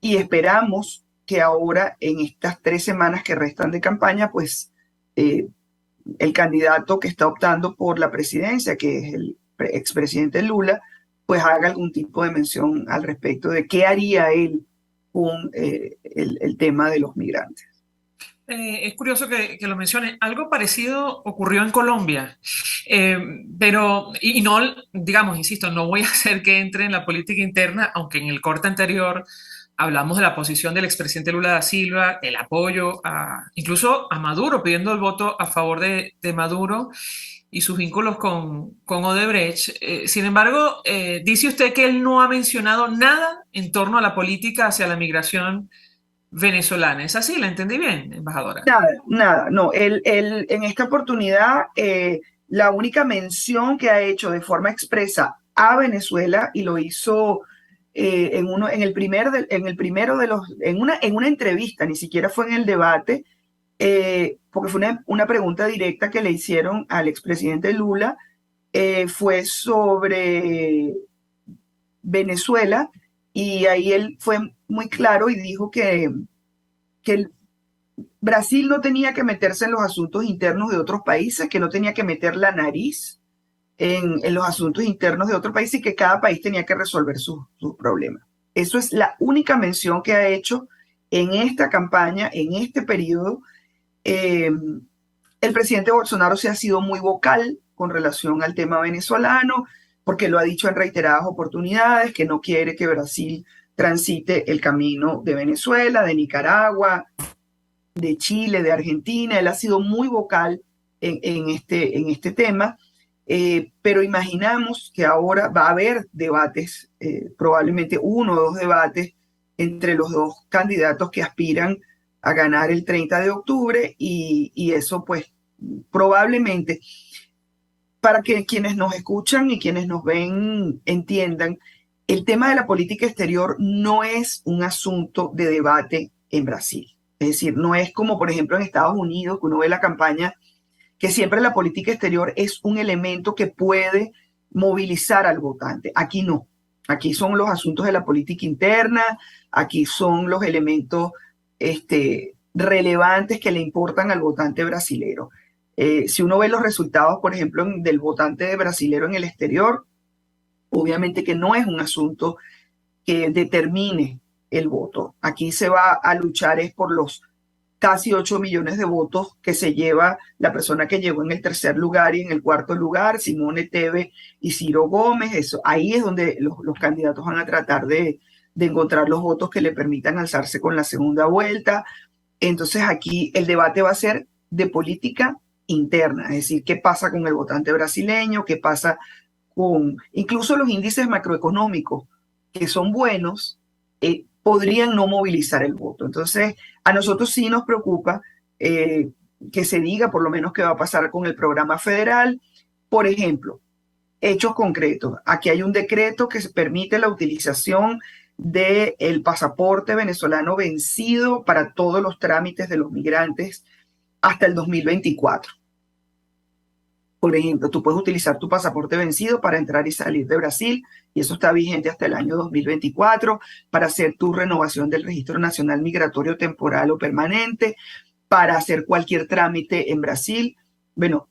y esperamos que ahora, en estas 3 semanas que restan de campaña, pues el candidato que está optando por la presidencia, que es el expresidente Lula, pues haga algún tipo de mención al respecto de qué haría él con el tema de los migrantes. Es curioso que lo mencione. Algo parecido ocurrió en Colombia, pero, y no, digamos, insisto, no voy a hacer que entre en la política interna, aunque en el corte anterior hablamos de la posición del expresidente Lula da Silva, el apoyo incluso a Maduro, pidiendo el voto a favor de Maduro y sus vínculos con Odebrecht. Sin embargo, dice usted que él no ha mencionado nada en torno a la política hacia la migración venezolana. ¿Es así? ¿La entendí bien, embajadora? Nada. No, él en esta oportunidad, la única mención que ha hecho de forma expresa a Venezuela, y lo hizo en una entrevista, ni siquiera fue en el debate, porque fue una pregunta directa que le hicieron al expresidente Lula, fue sobre Venezuela, y ahí él fue muy claro y dijo que Brasil no tenía que meterse en los asuntos internos de otros países, que no tenía que meter la nariz en los asuntos internos de otros países, y que cada país tenía que resolver sus problemas. Eso es la única mención que ha hecho en esta campaña, en este periodo. El presidente Bolsonaro se ha sido muy vocal con relación al tema venezolano, porque lo ha dicho en reiteradas oportunidades, que no quiere que Brasil transite el camino de Venezuela, de Nicaragua, de Chile, de Argentina. Él ha sido muy vocal en este tema, pero imaginamos que ahora va a haber debates, probablemente 1 o 2 debates entre los 2 candidatos que aspiran a ganar el 30 de octubre, y eso pues probablemente, para que quienes nos escuchan y quienes nos ven entiendan, el tema de la política exterior no es un asunto de debate en Brasil. Es decir, no es como, por ejemplo, en Estados Unidos, que uno ve la campaña, que siempre la política exterior es un elemento que puede movilizar al votante. Aquí no. Aquí son los asuntos de la política interna, aquí son los elementos relevantes que le importan al votante brasilero. Si uno ve los resultados, por ejemplo, del votante brasilero en el exterior, obviamente que no es un asunto que determine el voto. Aquí se va a luchar es por los casi 8 millones de votos que se lleva la persona que llegó en el 3er lugar y en el 4.º lugar, Simone Tebet y Ciro Gómez. Eso, ahí es donde los candidatos van a tratar de encontrar los votos que le permitan alzarse con la segunda vuelta. Entonces aquí el debate va a ser de política interna, es decir, qué pasa con el votante brasileño, qué pasa con incluso los índices macroeconómicos, que son buenos, podrían no movilizar el voto. Entonces, a nosotros sí nos preocupa que se diga por lo menos qué va a pasar con el programa federal. Por ejemplo, hechos concretos. Aquí hay un decreto que permite la utilización del pasaporte venezolano vencido para todos los trámites de los migrantes hasta el 2024. Por ejemplo, tú puedes utilizar tu pasaporte vencido para entrar y salir de Brasil, y eso está vigente hasta el año 2024, para hacer tu renovación del Registro Nacional Migratorio Temporal o Permanente, para hacer cualquier trámite en Brasil. Bueno,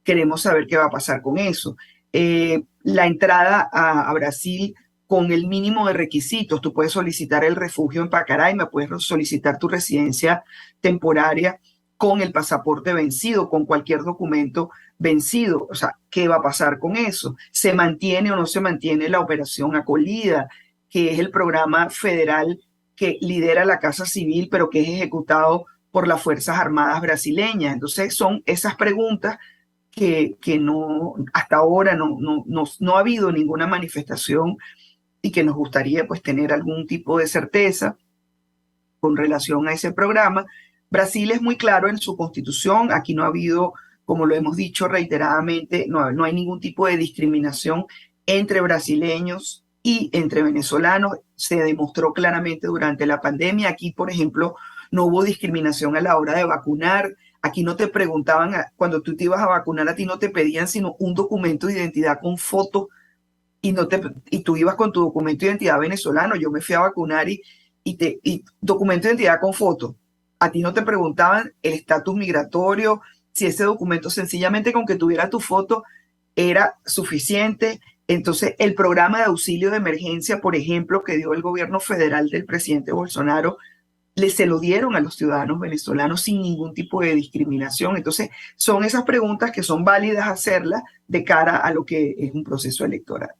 queremos saber qué va a pasar con eso. La entrada a Brasil con el mínimo de requisitos. Tú puedes solicitar el refugio en Pacaraima, puedes solicitar tu residencia temporaria con el pasaporte vencido, con cualquier documento vencido. O sea, ¿qué va a pasar con eso? ¿Se mantiene o no se mantiene la operación Acolida, que es el programa federal que lidera la Casa Civil, pero que es ejecutado por las Fuerzas Armadas brasileñas? Entonces son esas preguntas que no, hasta ahora no ha habido ninguna manifestación, y que nos gustaría pues tener algún tipo de certeza con relación a ese programa. Brasil es muy claro en su constitución. Aquí no ha habido, como lo hemos dicho reiteradamente, no hay ningún tipo de discriminación entre brasileños y entre venezolanos. Se demostró claramente durante la pandemia. Aquí, por ejemplo, no hubo discriminación a la hora de vacunar. Aquí no te preguntaban, cuando tú te ibas a vacunar, a ti no te pedían sino un documento de identidad con foto y tú ibas con tu documento de identidad venezolano. Yo me fui a vacunar y documento de identidad con foto. A ti no te preguntaban el estatus migratorio, si ese documento sencillamente con que tuviera tu foto era suficiente. Entonces, el programa de auxilio de emergencia, por ejemplo, que dio el gobierno federal del presidente Bolsonaro, se lo dieron a los ciudadanos venezolanos sin ningún tipo de discriminación. Entonces, son esas preguntas que son válidas hacerlas de cara a lo que es un proceso electoral.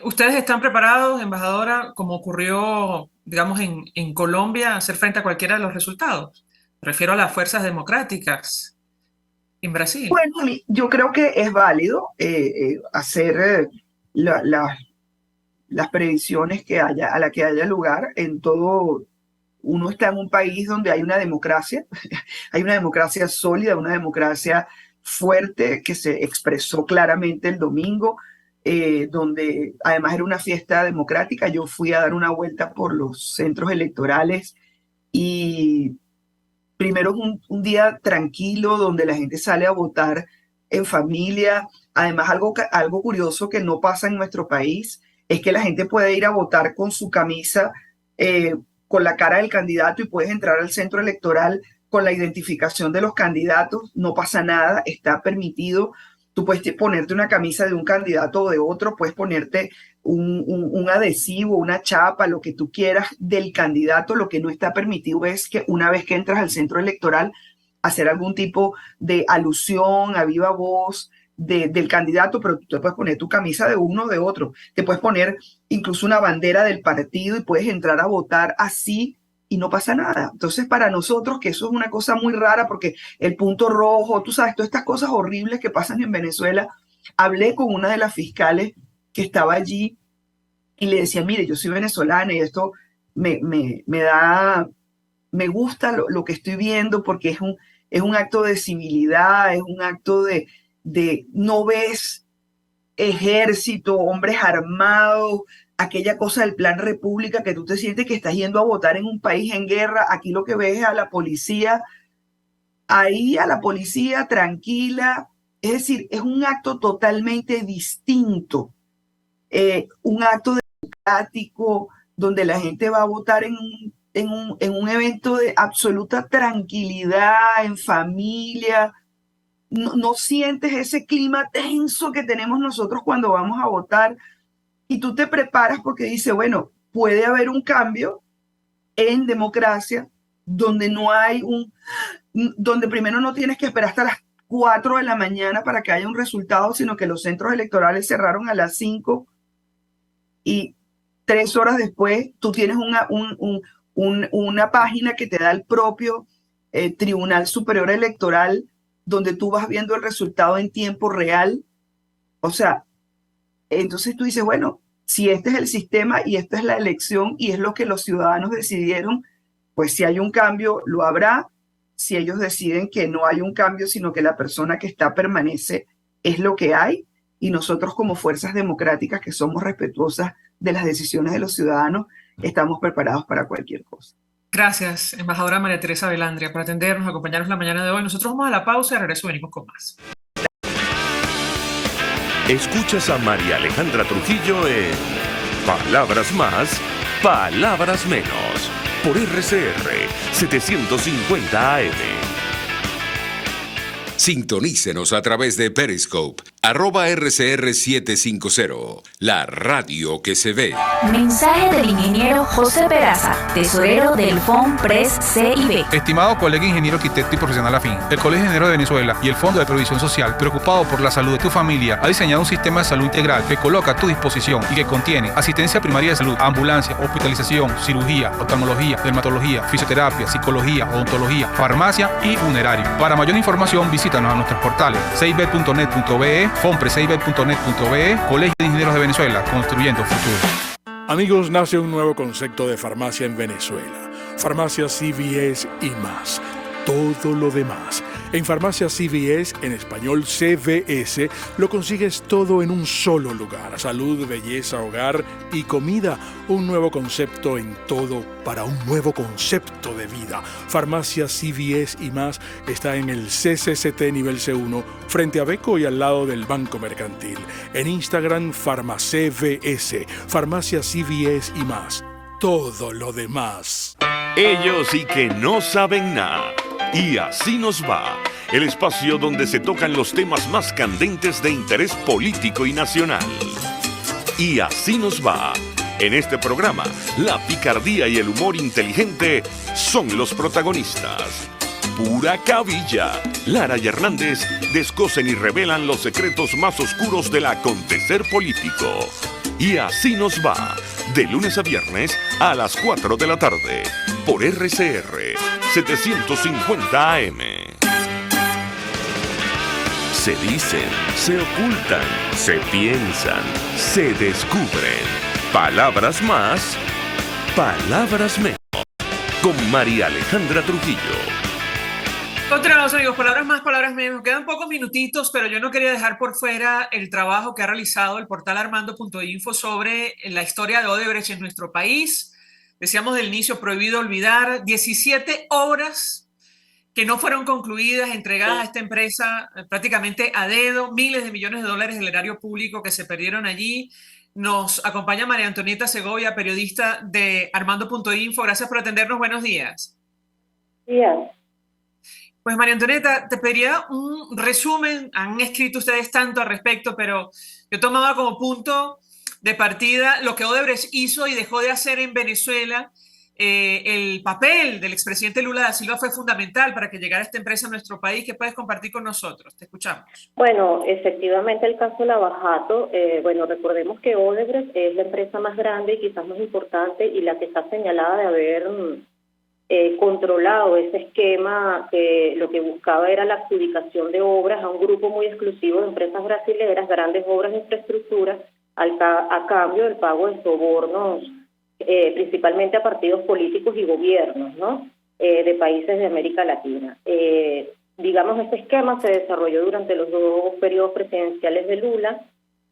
¿Ustedes están preparados, embajadora, como ocurrió, digamos, en Colombia, a hacer frente a cualquiera de los resultados? Me refiero a las fuerzas democráticas en Brasil. Bueno, yo creo que es válido hacer las previsiones a la que haya lugar. En todo, uno está en un país donde hay una democracia sólida, una democracia fuerte que se expresó claramente el domingo, donde además era una fiesta democrática. Yo fui a dar una vuelta por los centros electorales y primero es un día tranquilo donde la gente sale a votar en familia. Además, algo curioso que no pasa en nuestro país es que la gente puede ir a votar con su camisa, con la cara del candidato, y puedes entrar al centro electoral con la identificación de los candidatos. No pasa nada, está permitido. Tú puedes ponerte una camisa de un candidato o de otro, puedes ponerte un adhesivo, una chapa, lo que tú quieras del candidato. Lo que no está permitido es que una vez que entras al centro electoral, hacer algún tipo de alusión a viva voz del candidato, pero tú te puedes poner tu camisa de uno o de otro. Te puedes poner incluso una bandera del partido y puedes entrar a votar así y no pasa nada. Entonces, para nosotros, que eso es una cosa muy rara, porque el punto rojo, tú sabes, todas estas cosas horribles que pasan en Venezuela. Hablé con una de las fiscales que estaba allí y le decía, mire, yo soy venezolana y esto me gusta lo que estoy viendo, porque es un acto de civilidad, es un acto de no ves ejército, hombres armados, aquella cosa del plan República, que tú te sientes que estás yendo a votar en un país en guerra. Aquí lo que ves es a la policía, tranquila. Es decir, es un acto totalmente distinto, un acto democrático, donde la gente va a votar en un evento de absoluta tranquilidad, en familia. No sientes ese clima tenso que tenemos nosotros cuando vamos a votar, y tú te preparas porque dices, bueno, puede haber un cambio en democracia donde donde primero no tienes que esperar hasta las 4 de la mañana para que haya un resultado, sino que los centros electorales cerraron a las 5 y 3 horas después tú tienes una página que te da el propio Tribunal Superior Electoral, donde tú vas viendo el resultado en tiempo real. O sea, entonces tú dices, bueno, si este es el sistema y esta es la elección y es lo que los ciudadanos decidieron, pues si hay un cambio, lo habrá. Si ellos deciden que no hay un cambio, sino que la persona que está permanece, es lo que hay. Y nosotros, como fuerzas democráticas que somos respetuosas de las decisiones de los ciudadanos, estamos preparados para cualquier cosa. Gracias, embajadora María Teresa Velandria, por atendernos, acompañarnos la mañana de hoy. Nosotros vamos a la pausa y al regreso venimos con más. Escuchas a María Alejandra Trujillo en Palabras Más, Palabras Menos, por RCR 750 AM. Sintonícenos a través de Periscope, @RCR750, la radio que se ve. Mensaje del ingeniero José Peraza, tesorero del FONPRES CIB. Estimado colega ingeniero, arquitecto y profesional afín, el Colegio de Ingenieros de Venezuela y el Fondo de Previsión Social, preocupado por la salud de tu familia, ha diseñado un sistema de salud integral que coloca a tu disposición y que contiene asistencia primaria de salud, ambulancia, hospitalización, cirugía, oftalmología, dermatología, fisioterapia, psicología, odontología, farmacia y funerario. Para mayor información, visítanos a nuestros portales cib.net.be, fonprescib.net.be, Colegio de Ingenieros de Venezuela, construyendo futuro. Amigos, nace un nuevo concepto de farmacia en Venezuela. Farmacia CVS y más. Todo lo demás. En Farmacia CVS, en español CVS, lo consigues todo en un solo lugar. Salud, belleza, hogar y comida. Un nuevo concepto en todo para un nuevo concepto de vida. Farmacia CVS y más está en el CCCT nivel C1, frente a Beco y al lado del Banco Mercantil. En Instagram, FarmaCVS, Farmacia CVS y más. Todo lo demás. Ellos sí que no saben nada. Y así nos va. El espacio donde se tocan los temas más candentes de interés político y nacional. Y así nos va. En este programa, la picardía y el humor inteligente son los protagonistas. Pura cabilla. Lara y Hernández descosen y revelan los secretos más oscuros del acontecer político. Y así nos va. De lunes a viernes a las 4 de la tarde. Por RCR 750 AM. Se dicen, se ocultan, se piensan, se descubren. Palabras más, palabras menos. Con María Alejandra Trujillo. Continuamos, amigos, palabras más, palabras menos. Quedan pocos minutitos, pero yo no quería dejar por fuera el trabajo que ha realizado el portal armando.info sobre la historia de Odebrecht en nuestro país. Decíamos del inicio, prohibido olvidar, 17 obras que no fueron concluidas, entregadas a esta empresa prácticamente a dedo, miles de millones de dólares del erario público que se perdieron allí. Nos acompaña María Antonieta Segovia, periodista de armando.info. Gracias por atendernos. Buenos días. Días. Pues María Antonieta, te pediría un resumen. Han escrito ustedes tanto al respecto, pero yo tomaba como punto de partida lo que Odebrecht hizo y dejó de hacer en Venezuela. El papel del expresidente Lula da Silva fue fundamental para que llegara esta empresa a nuestro país. ¿Qué puedes compartir con nosotros? Te escuchamos. Bueno, efectivamente el caso Lavajato, recordemos que Odebrecht es la empresa más grande y quizás más importante y la que está señalada de haber controlado ese esquema que lo que buscaba era la adjudicación de obras a un grupo muy exclusivo de empresas brasileras, grandes obras de infraestructura, a cambio del pago de sobornos, principalmente a partidos políticos y gobiernos, ¿no? De países de América Latina. Digamos, este esquema se desarrolló durante los 2 periodos presidenciales de Lula,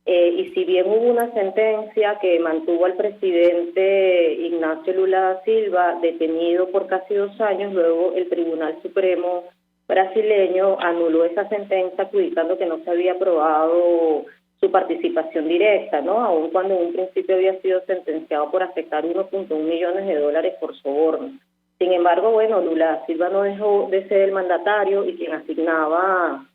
y si bien hubo una sentencia que mantuvo al presidente Ignacio Lula da Silva detenido por casi 2 años, luego el Tribunal Supremo brasileño anuló esa sentencia adjudicando que no se había aprobado su participación directa, ¿no? Aun cuando en un principio había sido sentenciado por afectar 1.1 millones de dólares por soborno. Sin embargo, bueno, Lula da Silva no dejó de ser el mandatario y quien asignaba,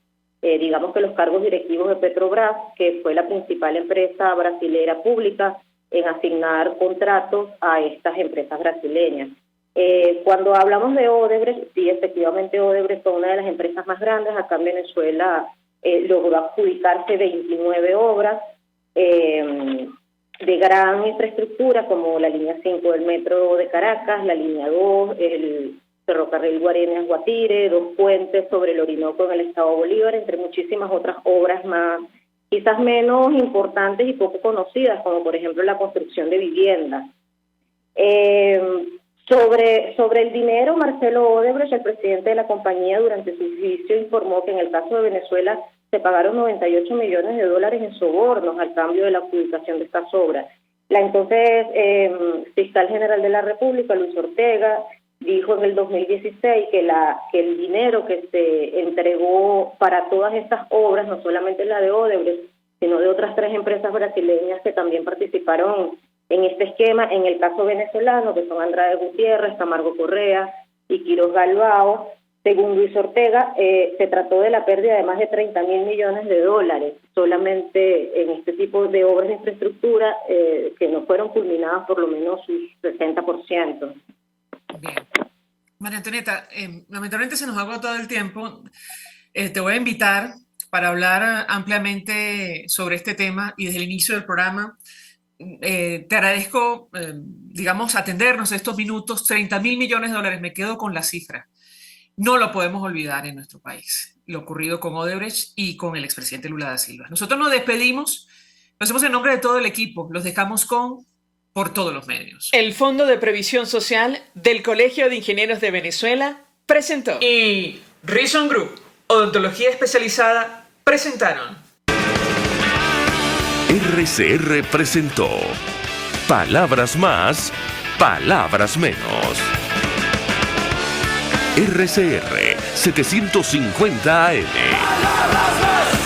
digamos que los cargos directivos de Petrobras, que fue la principal empresa brasilera pública en asignar contratos a estas empresas brasileñas. Cuando hablamos de Odebrecht, sí, efectivamente Odebrecht fue una de las empresas más grandes. Acá en Venezuela logró adjudicarse 29 obras de gran infraestructura, como la línea 5 del metro de Caracas, la línea 2, el ferrocarril Guarenas-Guatire, 2 puentes sobre el Orinoco en el estado Bolívar, entre muchísimas otras obras más, quizás menos importantes y poco conocidas, como por ejemplo la construcción de viviendas. Sobre el dinero, Marcelo Odebrecht, el presidente de la compañía, durante su juicio informó que en el caso de Venezuela se pagaron 98 millones de dólares en sobornos al cambio de la adjudicación de estas obras. La entonces fiscal general de la República, Luis Ortega, dijo en el 2016 que el dinero que se entregó para todas estas obras, no solamente la de Odebrecht, sino de otras 3 empresas brasileñas que también participaron en este esquema, en el caso venezolano, que son Andrade Gutiérrez, Camargo Correa y Quiroz Galbao, según Luis Ortega, se trató de la pérdida de más de 30.000 millones de dólares solamente en este tipo de obras de infraestructura que no fueron culminadas por lo menos sus 60%. Bien. María Antonieta, lamentablemente se nos ha agotado el tiempo. Te voy a invitar para hablar ampliamente sobre este tema y desde el inicio del programa. Te agradezco, digamos, atendernos estos minutos. 30.000 millones de dólares, me quedo con la cifra. No lo podemos olvidar en nuestro país, lo ocurrido con Odebrecht y con el expresidente Lula da Silva. Nosotros nos despedimos, lo hacemos en nombre de todo el equipo, los dejamos por todos los medios. El Fondo de Previsión Social del Colegio de Ingenieros de Venezuela presentó. Y Reason Group, Odontología Especializada presentaron. RCR presentó Palabras Más, Palabras Menos. RCR 750 AM. Palabras más.